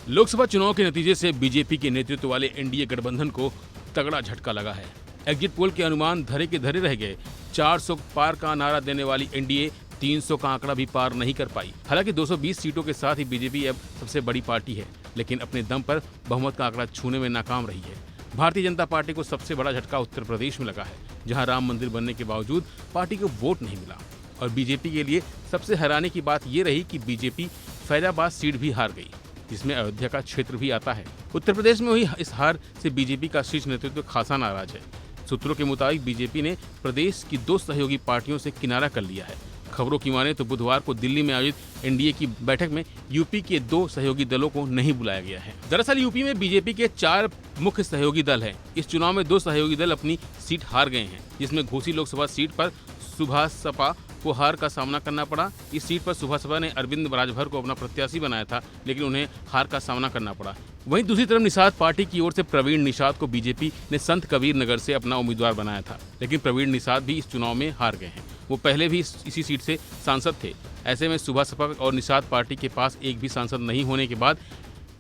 लोकसभा चुनाव के नतीजे से बीजेपी के नेतृत्व वाले एनडीए गठबंधन को तगड़ा झटका लगा है। एग्जिट पोल के अनुमान धरे के धरे रह गए। 400 पार का नारा देने वाली एनडीए 300 का आंकड़ा भी पार नहीं कर पाई। हालांकि 220 सीटों के साथ ही बीजेपी अब सबसे बड़ी पार्टी है, लेकिन अपने दम पर बहुमत का आंकड़ा छूने में नाकाम रही है। भारतीय जनता पार्टी को सबसे बड़ा झटका उत्तर प्रदेश में लगा है, जहां राम मंदिर बनने के बावजूद पार्टी को वोट नहीं मिला। और बीजेपी के लिए सबसे हैरानी की बात यह रही कि बीजेपी फैजाबाद सीट भी हार गई, जिसमें अयोध्या का क्षेत्र भी आता है। उत्तर प्रदेश में हुई इस हार से बीजेपी का शीर्ष नेतृत्व खासा नाराज है। सूत्रों के मुताबिक बीजेपी ने प्रदेश की 2 सहयोगी पार्टियों से किनारा कर लिया है। खबरों की माने तो बुधवार को दिल्ली में आयोजित एनडीए की बैठक में यूपी के 2 सहयोगी दलों को नहीं बुलाया गया है। दरअसल यूपी में बीजेपी के 4 मुख्य सहयोगी दल हैं। इस चुनाव में 2 सहयोगी दल अपनी सीट हार गए हैं, जिसमें घोसी लोकसभा सीट पर सुभाष सपा को हार का सामना करना पड़ा। इस सीट पर सुभाष सपा ने अरविंद राजभर को अपना प्रत्याशी बनाया था, लेकिन उन्हें हार का सामना करना पड़ा। वहीं दूसरी तरफ निषाद पार्टी की ओर से प्रवीण निषाद को बीजेपी ने संत कबीर नगर से अपना उम्मीदवार बनाया था, लेकिन प्रवीण निषाद भी इस चुनाव में हार गए हैं। वो पहले भी इसी सीट से सांसद थे। ऐसे में सुभाष सपा और निषाद पार्टी के पास एक भी सांसद नहीं होने के बाद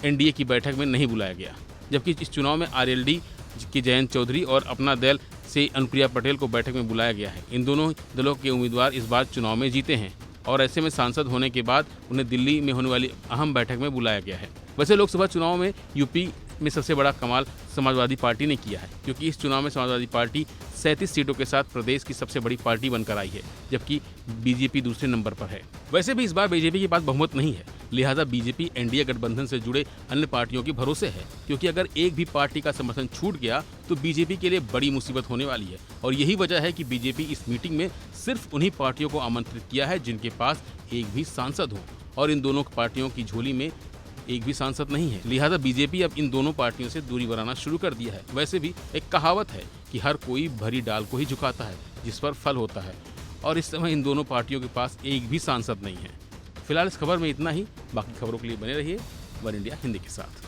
एनडीए की बैठक में नहीं बुलाया गया, जबकि इस चुनाव में आरएलडी की जयंत चौधरी और अपना दल से अनुप्रिया पटेल को बैठक में बुलाया गया है। इन दोनों दलों के उम्मीदवार इस बार चुनाव में जीते हैं और ऐसे में सांसद होने के बाद उन्हें दिल्ली में होने वाली अहम बैठक में बुलाया गया है। वैसे लोकसभा चुनाव में यूपी में सबसे बड़ा कमाल समाजवादी पार्टी ने किया है, क्योंकि इस चुनाव में समाजवादी पार्टी 37 सीटों के साथ प्रदेश की सबसे बड़ी पार्टी बनकर आई है, जबकि बीजेपी दूसरे नंबर पर है। वैसे भी इस बार बीजेपी के पास बहुमत नहीं है, लिहाजा बीजेपी एनडीए गठबंधन से जुड़े अन्य पार्टियों के भरोसे है, क्योंकि अगर एक भी पार्टी का समर्थन छूट गया तो बीजेपी के लिए बड़ी मुसीबत होने वाली है। और यही वजह है कि बीजेपी इस मीटिंग में सिर्फ उन्हीं पार्टियों को आमंत्रित किया है जिनके पास एक भी सांसद हो, और इन दोनों पार्टियों की झोली में एक भी सांसद नहीं है। लिहाजा बीजेपी अब इन दोनों पार्टियों से दूरी बनाना शुरू कर दिया है। वैसे भी एक कहावत है कि हर कोई भरी डाल को ही झुकाता है जिस पर फल होता है, और इस समय इन दोनों पार्टियों के पास एक भी सांसद नहीं है। फिलहाल इस खबर में इतना ही। बाकी खबरों के लिए बने रहिए वन इंडिया हिंदी के साथ।